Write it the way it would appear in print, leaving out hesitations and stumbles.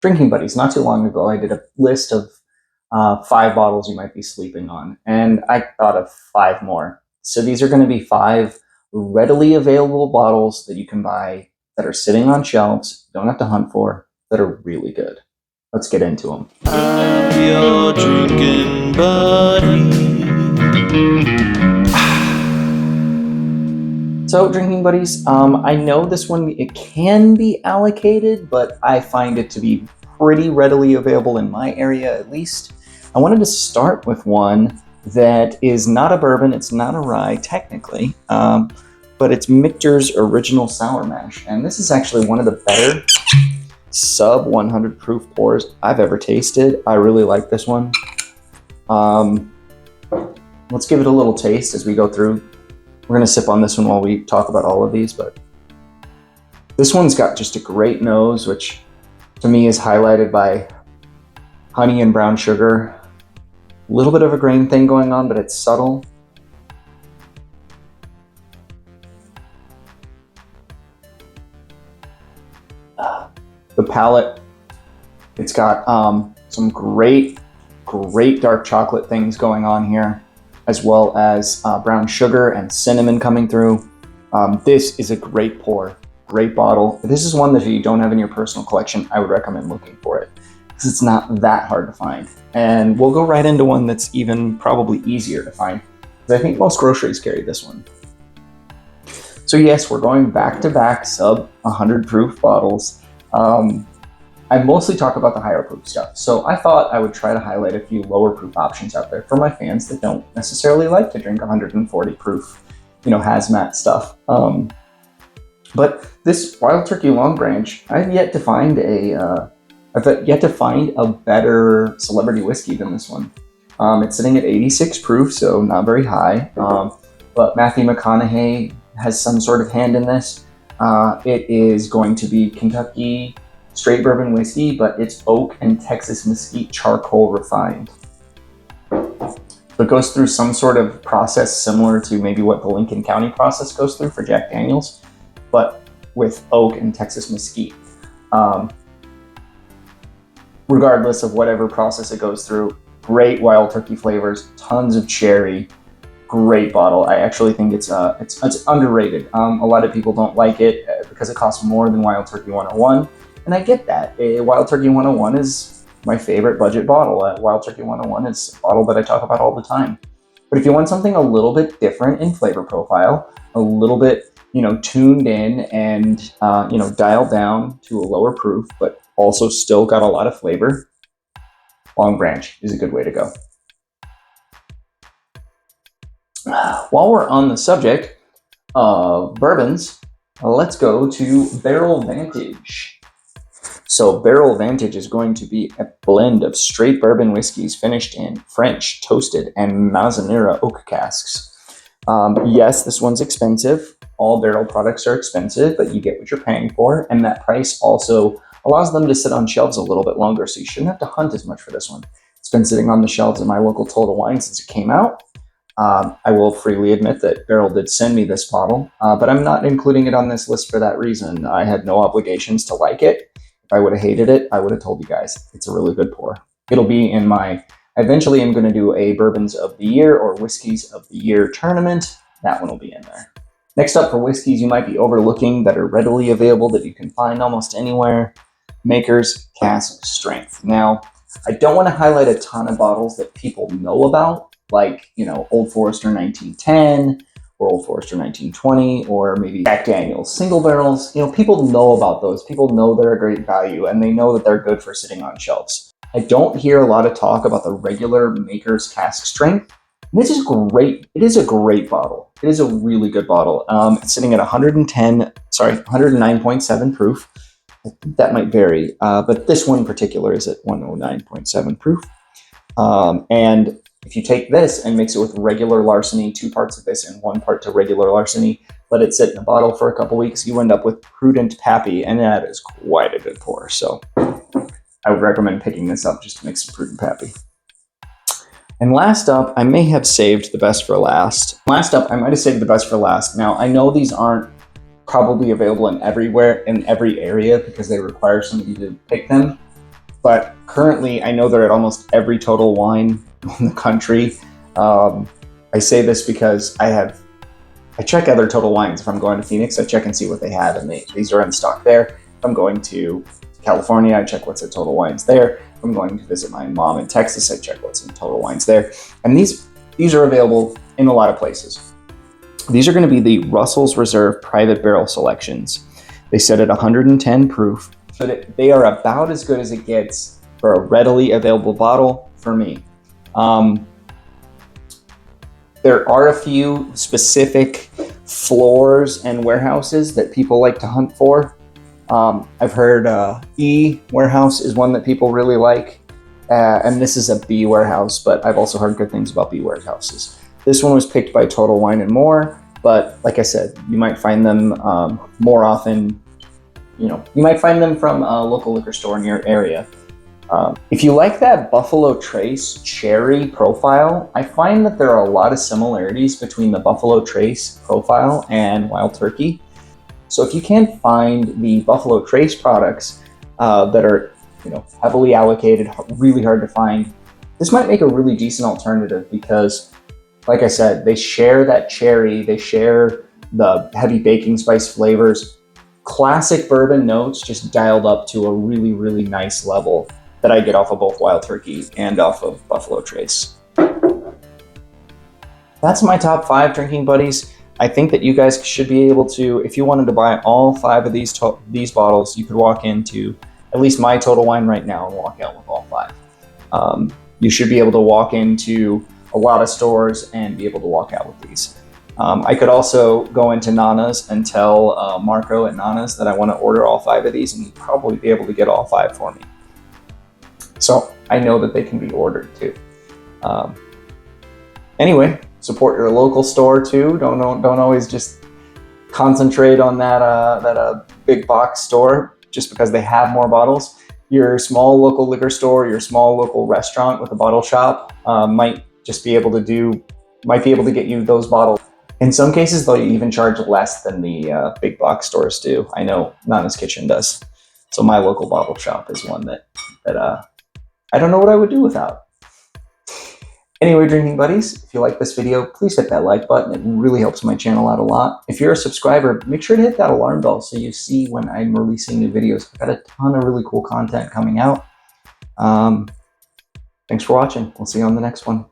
Drinking Buddies. Not too long ago, I did a list of 5 bottles you might be sleeping on, and I thought of 5 more. So these are going to be 5 readily available bottles that you can buy that are sitting on shelves, don't have to hunt for, that are really good. Let's get into them. I'm your drinking buddy. So, Drinking Buddies, I know this one, it can be allocated, but I find it to be pretty readily available in my area, at least. I wanted to start with one that is not a bourbon, it's not a rye, technically, but it's Michter's Original Sour Mash. And this is actually one of the better sub 100 proof pours I've ever tasted. I really like this one. Let's give it a little taste as we go through. We're going to sip on this one while we talk about all of these, but this one's got just a great nose, which to me is highlighted by honey and brown sugar. A little bit of a grain thing going on, but it's subtle. The palate, it's got some great dark chocolate things going on here, as well as brown sugar and cinnamon coming through. This is a great pour, great bottle. This is one that if you don't have in your personal collection, I would recommend looking for it, because it's not that hard to find. And we'll go right into one that's even probably easier to find, because I think most groceries carry this one. So yes, we're going back to back sub 100 proof bottles. I mostly talk about the higher proof stuff, so I thought I would try to highlight a few lower proof options out there for my fans that don't necessarily like to drink 140 proof, hazmat stuff. But this Wild Turkey Long Branch, I've yet to find a better celebrity whiskey than this one. It's sitting at 86 proof, so not very high. But Matthew McConaughey has some sort of hand in this. It is going to be Kentucky straight bourbon whiskey, but it's oak and Texas mesquite charcoal refined. So it goes through some sort of process similar to maybe what the Lincoln County process goes through for Jack Daniels, but with oak and Texas mesquite. Regardless of whatever process it goes through, great Wild Turkey flavors, tons of cherry. Great bottle. I actually think it's underrated. A lot of people don't like it because it costs more than Wild Turkey 101, and I get that. Wild Turkey 101 is my favorite budget bottle. Wild Turkey 101 is a bottle that I talk about all the time. But if you want something a little bit different in flavor profile, a little bit tuned in and dialed down to a lower proof, but also still got a lot of flavor, Long Branch is a good way to go. While we're on the subject of bourbons, let's go to Barrel Vantage. So Barrel Vantage is going to be a blend of straight bourbon whiskeys finished in French, toasted, and Mazzanera oak casks. Yes, this one's expensive. All barrel products are expensive, but you get what you're paying for, and that price also allows them to sit on shelves a little bit longer, so you shouldn't have to hunt as much for this one. It's been sitting on the shelves in my local Total Wine since it came out. I will freely admit that Barrel did send me this bottle, but I'm not including it on this list for that reason. I had no obligations to like it. If I would have hated it, I would have told you guys. It's a really good pour. It'll be in my, eventually I'm going to do a Bourbons of the Year or Whiskeys of the Year tournament. That one will be in there. Next up, for whiskeys you might be overlooking that are readily available that you can find almost anywhere, Maker's Cask Strength. Now, I don't want to highlight a ton of bottles that people know about, like, Old Forester 1910 or Old Forester 1920, or maybe Jack Daniels single barrels. People know about those. People know they're a great value, and they know that they're good for sitting on shelves. I don't hear a lot of talk about the regular Maker's Cask Strength. And this is great. It is a great bottle. It is a really good bottle. It's sitting at 109.7 proof. I think that might vary, but this one in particular is at 109.7 proof. And if you take this and mix it with regular larceny, 2 parts of this and 1 part to regular larceny, let it sit in a bottle for a couple weeks, you end up with Prudent Pappy, and that is quite a good pour. So I would recommend picking this up just to make some Prudent Pappy. And last up, I may have saved the best for last. Last up, I might have saved the best for last. Now, I know these aren't probably available in every area because they require somebody to pick them. Currently, I know they're at almost every Total Wine in the country. I say this because I check other Total Wines. If I'm going to Phoenix, I check and see what they have, and these are in stock there. If I'm going to California, I check what's at Total Wines there. If I'm going to visit my mom in Texas, I check what's in Total Wines there. And these are available in a lot of places. These are going to be the Russell's Reserve Private Barrel Selections. They set at 110 proof, so that they are about as good as it gets for a readily available bottle for me. There are a few specific floors and warehouses that people like to hunt for. I've heard E warehouse is one that people really like, and this is a B warehouse, but I've also heard good things about B warehouses. This one was picked by Total Wine and More, but like I said, you might find them more often. You might find them from a local liquor store in your area. If you like that Buffalo Trace cherry profile, I find that there are a lot of similarities between the Buffalo Trace profile and Wild Turkey. So if you can't find the Buffalo Trace products that are heavily allocated, really hard to find, this might make a really decent alternative because, like I said, they share that cherry, they share the heavy baking spice flavors, classic bourbon notes just dialed up to a really, really nice level that I get off of both Wild Turkey and off of Buffalo Trace. That's my top 5 drinking buddies. I think that you guys should be able to, if you wanted to buy all 5 of these bottles, you could walk into at least my Total Wine right now and walk out with all 5. You should be able to walk into a lot of stores and be able to walk out with these. I could also go into Nana's and tell Marco at Nana's that I want to order all 5 of these, and he'd probably be able to get all 5 for me. So I know that they can be ordered too. Anyway, support your local store too. Don't always just concentrate on that big box store just because they have more bottles. Your small local liquor store, your small local restaurant with a bottle shop might be able to get you those bottles. In some cases, they'll even charge less than the big box stores do. I know Nana's Kitchen does. So my local bottle shop is one that I don't know what I would do without. Anyway, drinking buddies, if you like this video, please hit that like button. It really helps my channel out a lot. If you're a subscriber, make sure to hit that alarm bell so you see when I'm releasing new videos. I've got a ton of really cool content coming out. Thanks for watching. We'll see you on the next one.